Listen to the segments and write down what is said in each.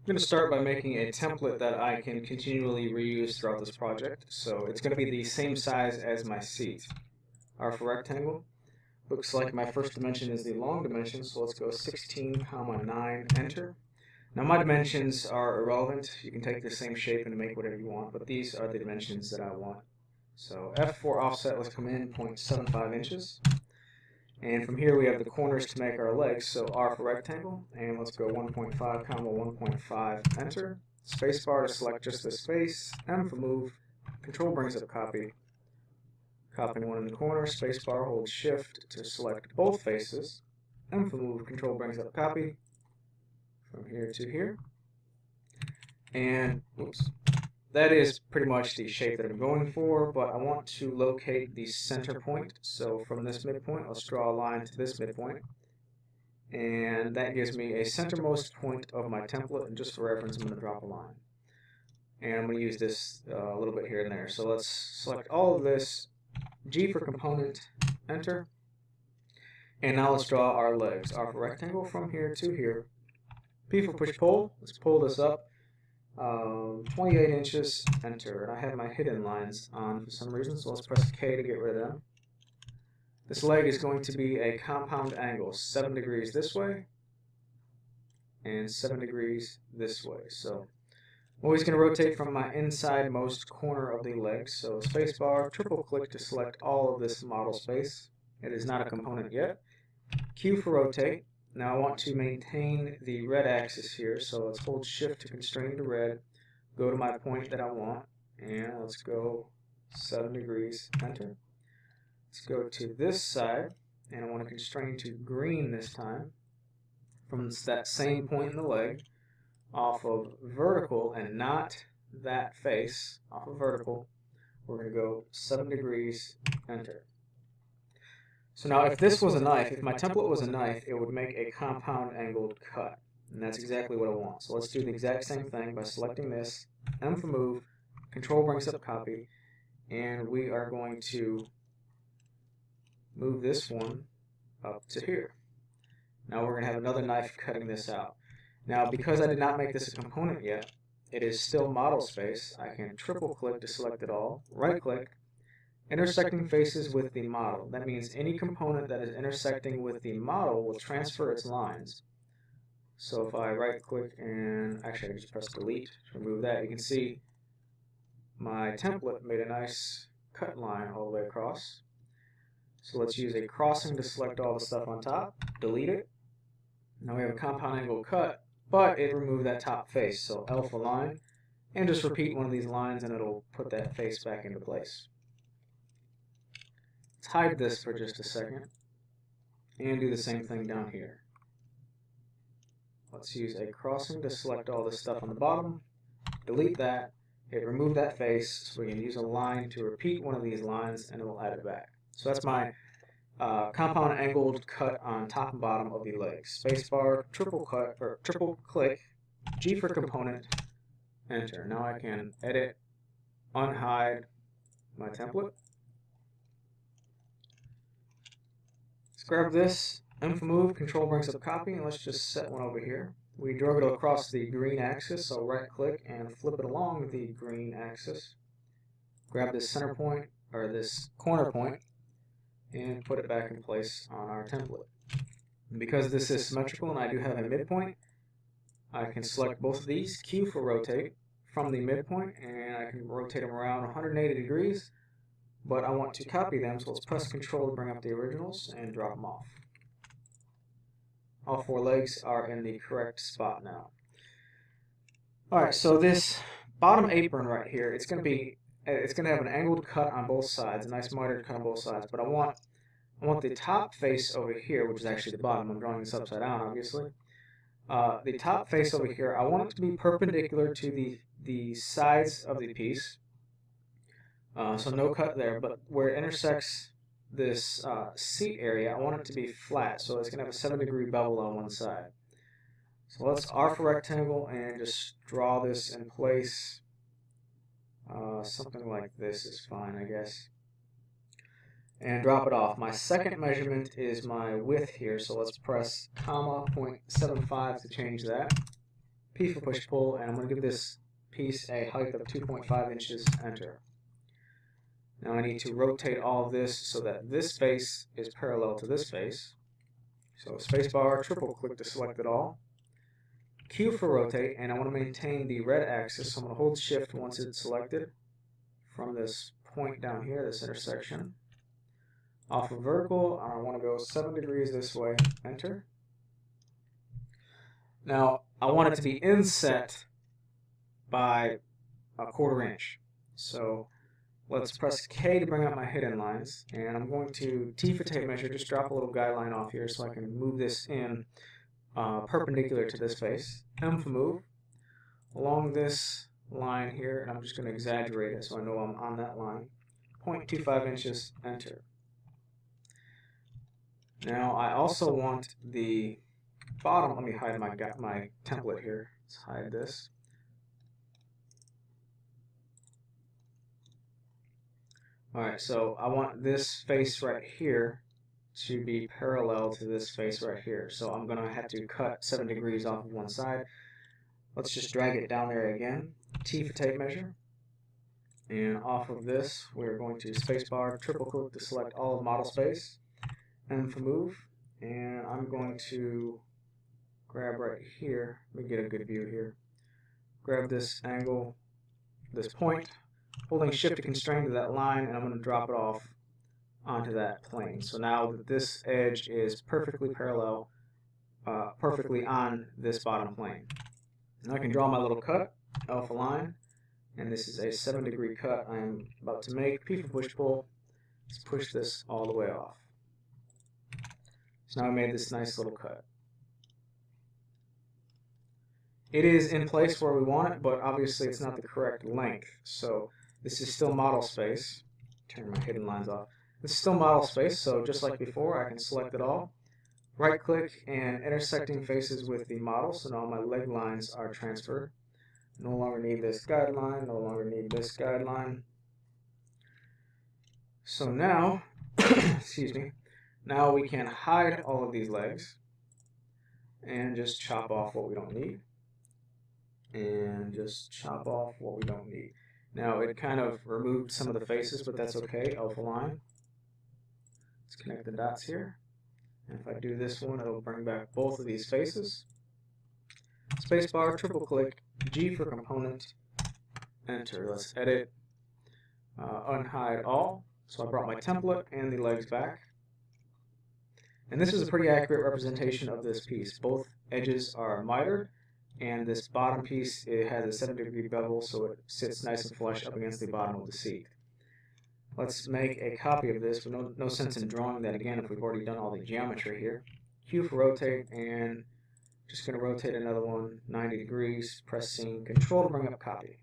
I'm going to start by making a template that I can continually reuse throughout this project. So it's going to be the same size as my seat. R for rectangle. Looks like my first dimension is the long dimension, so let's go 16, 9, enter. Now my dimensions are irrelevant. You can take the same shape and make whatever you want, but these are the dimensions that I want. So F for offset, let's come in 0.75 inches. And from here we have the corners to make our legs, so R for rectangle, and let's go 1.5, 1.5, enter. Spacebar to select just the space, M for move, Control brings up copy. Copying one in the corner, spacebar holds shift to select both faces, M for move, Control brings up copy, from here to here. And, oops. That is pretty much the shape that I'm going for, but I want to locate the center point. So from this midpoint, let's draw a line to this midpoint. And that gives me a centermost point of my template, and just for reference, I'm going to drop a line. And I'm going to use this a little bit here and there. So let's select all of this, G for component, enter. And now let's draw our legs. R for rectangle from here to here. P for push-pull, let's pull this up. 28 inches, enter. And I have my hidden lines on for some reason, so let's press K to get rid of them. This leg is going to be a compound angle, 7 degrees this way, and 7 degrees this way. So I'm always going to rotate from my inside most corner of the leg. So spacebar, triple click to select all of this model space. It is not a component yet. Q for rotate. Now I want to maintain the red axis here, so let's hold shift to constrain to red, go to my point that I want, and let's go 7 degrees, enter. Let's go to this side, and I want to constrain to green this time, from that same point in the leg, off of vertical and not that face, off of vertical, we're going to go 7 degrees, enter. So now if this was a knife, if my template was a knife, it would make a compound angled cut. And that's exactly what I want. So let's do the exact same thing by selecting this, M for move, Control brings up copy, and we are going to move this one up to here. Now we're going to have another knife cutting this out. Now because I did not make this a component yet, it is still model space. I can triple click to select it all, right click, intersecting faces with the model. That means any component that is intersecting with the model will transfer its lines. So if I right click and actually I can just press delete to remove that, you can see my template made a nice cut line all the way across. So let's use a crossing to select all the stuff on top, delete it. Now we have a compound angle cut, but it removed that top face. So L for line, and just repeat one of these lines and it'll put that face back into place. Let's hide this for just a second and do the same thing down here. Let's use a crossing to select all this stuff on the bottom, delete that, it removed that face, so we can use a line to repeat one of these lines and it will add it back. So that's my compound angled cut on top and bottom of the legs. Spacebar, triple click, G for component, enter. Now I can edit, unhide my template. Grab this, M for move, Control brings up copy, and let's just set one over here. We drag it across the green axis, so right click and flip it along the green axis. Grab this center point, or this corner point, and put it back in place on our template. And because this is symmetrical and I do have a midpoint, I can select both of these, Q for rotate, from the midpoint, and I can rotate them around 180 degrees. But I want to copy them, so let's press Control to bring up the originals and drop them off. All 4 legs are in the correct spot now. Alright, so this bottom apron right here, it's going to have an angled cut on both sides, a nice mitered cut on both sides, but I want the top face over here, which is actually the bottom. I'm drawing this upside down, obviously. The top face over here, I want it to be perpendicular to the sides of the piece. So no cut there, but where it intersects this seat area, I want it to be flat, so it's going to have a 7 degree bevel on one side. So let's R for rectangle and just draw this in place. Something like this is fine, I guess. And drop it off. My second measurement is my width here, so let's press comma 0.75 to change that. P for push pull, and I'm going to give this piece a height of 2.5 inches, enter. Now I need to rotate all of this so that this face is parallel to this face. So spacebar, triple click to select it all. Q for rotate, and I want to maintain the red axis, so I'm going to hold shift once it's selected from this point down here, this intersection. Off of vertical, I want to go 7 degrees this way, enter. Now I want it to be inset by a 1/4 inch. So let's press K to bring up my hidden lines, and I'm going to T for tape measure, just drop a little guideline off here so I can move this in perpendicular to this face. M for move along this line here, and I'm just going to exaggerate it so I know I'm on that line. 0.25 inches, enter. Now I also want the bottom. Let me hide my template here. Let's hide this. Alright, so I want this face right here to be parallel to this face right here. So I'm going to have to cut 7 degrees off of one side. Let's just drag it down there again. T for tape measure. And off of this, we're going to spacebar, triple click to select all of model space. M for move. And I'm going to grab right here. Let me get a good view here. Grab this angle, this point, holding shift to constrain to that line, and I'm going to drop it off onto that plane. So now that this edge is perfectly parallel, perfectly on this bottom plane. And I can draw my little cut, alpha line, and this is a 7 degree cut I'm about to make. P for push pull. Let's push this all the way off. So now I made this nice little cut. It is in place where we want it, but obviously it's not the correct length. So this is still model space. Turn my hidden lines off. This is still model space, so just like before, I can select it all. Right click and intersecting faces with the model, so now my leg lines are transferred. No longer need this guideline, no longer need this guideline. So now, excuse me, now we can hide all of these legs and just chop off what we don't need. And just chop off what we don't need. Now it kind of removed some of the faces, but that's okay. Alpha line. Let's connect the dots here. And if I do this one, it'll bring back both of these faces. Spacebar, triple click, G for component, enter. Let's edit, unhide all. So I brought my template and the legs back. And this is a pretty accurate representation of this piece. Both edges are mitered. And this bottom piece, it has a 7 degree bevel, so it sits nice and flush up against the bottom of the seat. Let's make a copy of this, but no sense in drawing that again if we've already done all the geometry here. Q for rotate, and just going to rotate another one 90 degrees, pressing Control to bring up copy.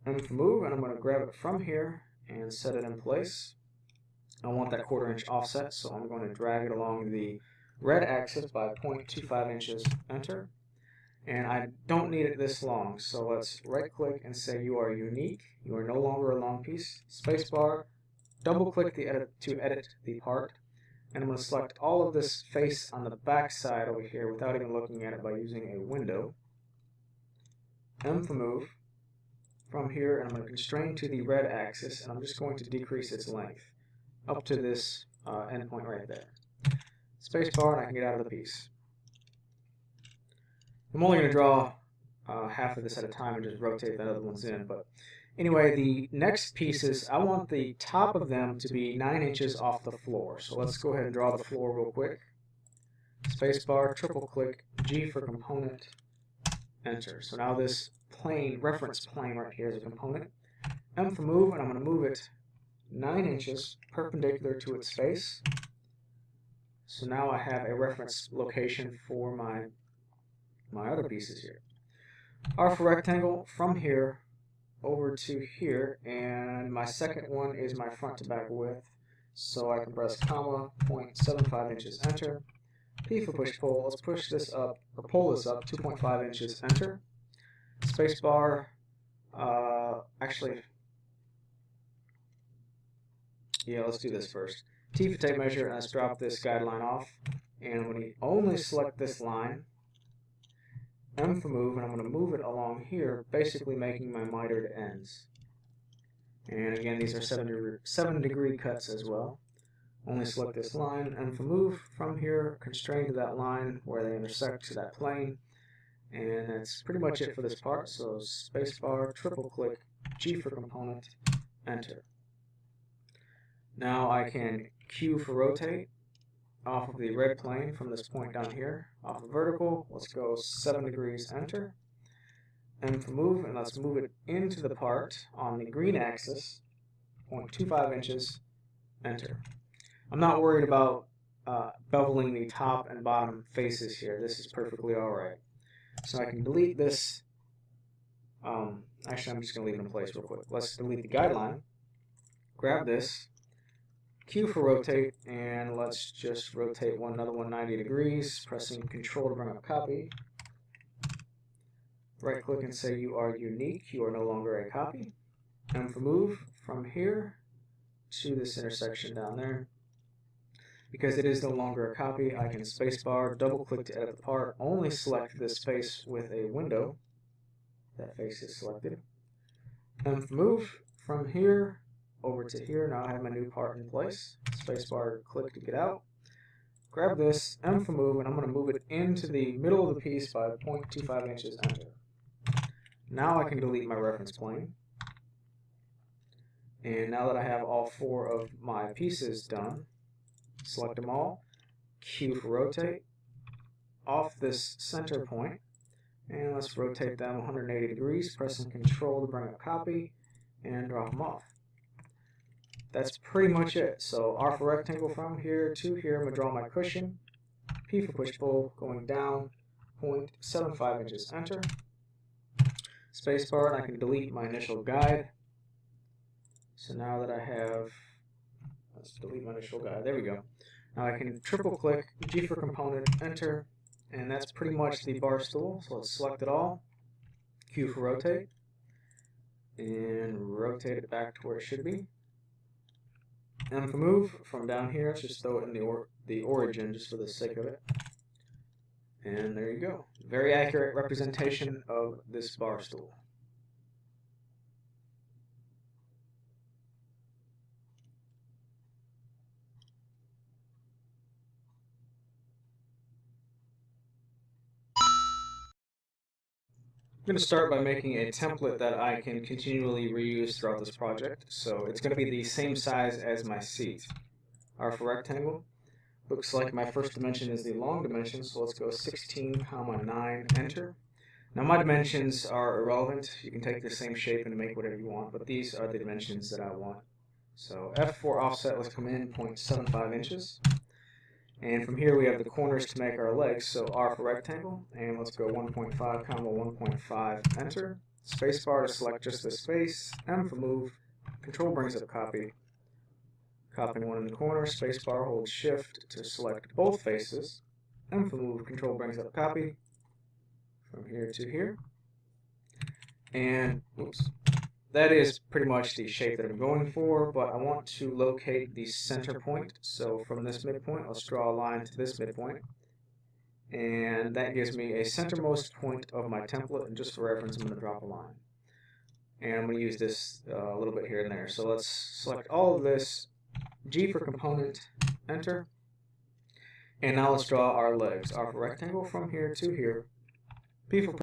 M for move, and I'm going to grab it from here and set it in place. I want that 1/4 inch offset, so I'm going to drag it along the red axis by 0.25 inches, enter. And I don't need it this long, so let's right click and say you are unique. You are no longer a long piece. Spacebar, double click to edit the part. And I'm going to select all of this face on the back side over here without even looking at it by using a window. M for move. From here, and I'm going to constrain to the red axis, and I'm just going to decrease its length up to this endpoint right there. Spacebar, and I can get out of the piece. I'm only going to draw half of this at a time and just rotate the other ones in. But anyway, the next pieces, I want the top of them to be 9 inches off the floor. So let's go ahead and draw the floor real quick. Spacebar, triple click, G for component, enter. So now this plane, reference plane right here is a component. M for move, and I'm going to move it 9 inches perpendicular to its face. So now I have a reference location for my other pieces here. R for rectangle, from here over to here, and my second one is my front to back width. So I can press comma, 0.75 inches, enter. P for push pull, let's push this up, or pull this up, 2.5 inches, enter. Spacebar, actually, yeah, let's do this first. T for tape measure, and let's drop this guideline off. And when you only select this line, M for move, and I'm going to move it along here, basically making my mitered ends. And again, these are 7-degree cuts as well. Only select this line, M for move, from here, constrain to that line where they intersect to that plane. And that's pretty much it for this part. So spacebar, triple click, G for component, enter. Now I can Q for rotate off of the red plane from this point down here, off of vertical. Let's go 7 degrees, enter. M for move, and let's move it into the part on the green axis, 0.25 inches, enter. I'm not worried about beveling the top and bottom faces here. This is perfectly alright. So I can delete this. Actually, I'm just going to leave it in place real quick. Let's delete the guideline. Grab this. Q for rotate, and let's just rotate another 190 degrees, pressing Control to bring up copy. Right click and say you are unique, you are no longer a copy. M for move, from here to this intersection down there. Because it is no longer a copy, I can spacebar, double click to edit the part, only select this face with a window. That face is selected. M for move, from here over to here. Now I have my new part in place. Spacebar, click to get out. Grab this, M for move, and I'm going to move it into the middle of the piece by 0.25 inches, enter. Now I can delete my reference plane. And now that I have all 4 of my pieces done, select them all, Q for rotate, off this center point, and let's rotate them 180 degrees, pressing Control to bring up copy, and drop them off. That's pretty much it. So R for rectangle from here to here, I'm going to draw my cushion, P for push-pull, going down 0.75 inches, enter. Spacebar, and I can delete my initial guide. So now that I have, let's delete my initial guide, there we go. Now I can triple click, G for component, enter, and that's pretty much the bar stool. So let's select it all, Q for rotate, and rotate it back to where it should be. M for move, from down here, let's just throw it in the origin just for the sake of it. And there you go. Very accurate representation of this bar stool. I'm going to start by making a template that I can continually reuse throughout this project. So it's going to be the same size as my seat. R for rectangle. Looks like my first dimension is the long dimension, so let's go 16, 9, enter. Now my dimensions are irrelevant. You can take the same shape and make whatever you want, but these are the dimensions that I want. So F4 offset, let's come in 0.75 inches. And from here we have the corners to make our legs, so R for rectangle, and let's go 1.5, 1.5, enter. Spacebar to select just this face, M for move, Control brings up copy. Copying one in the corner, spacebar, hold shift to select both faces, M for move, Control brings up copy, from here to here. And, oops. That is pretty much the shape that I'm going for, but I want to locate the center point. So from this midpoint, let's draw a line to this midpoint. And that gives me a centermost point of my template, and just for reference, I'm going to drop a line. And I'm going to use this a little bit here and there. So let's select all of this, G for component, enter. And now let's draw our legs. R for rectangle from here to here, P for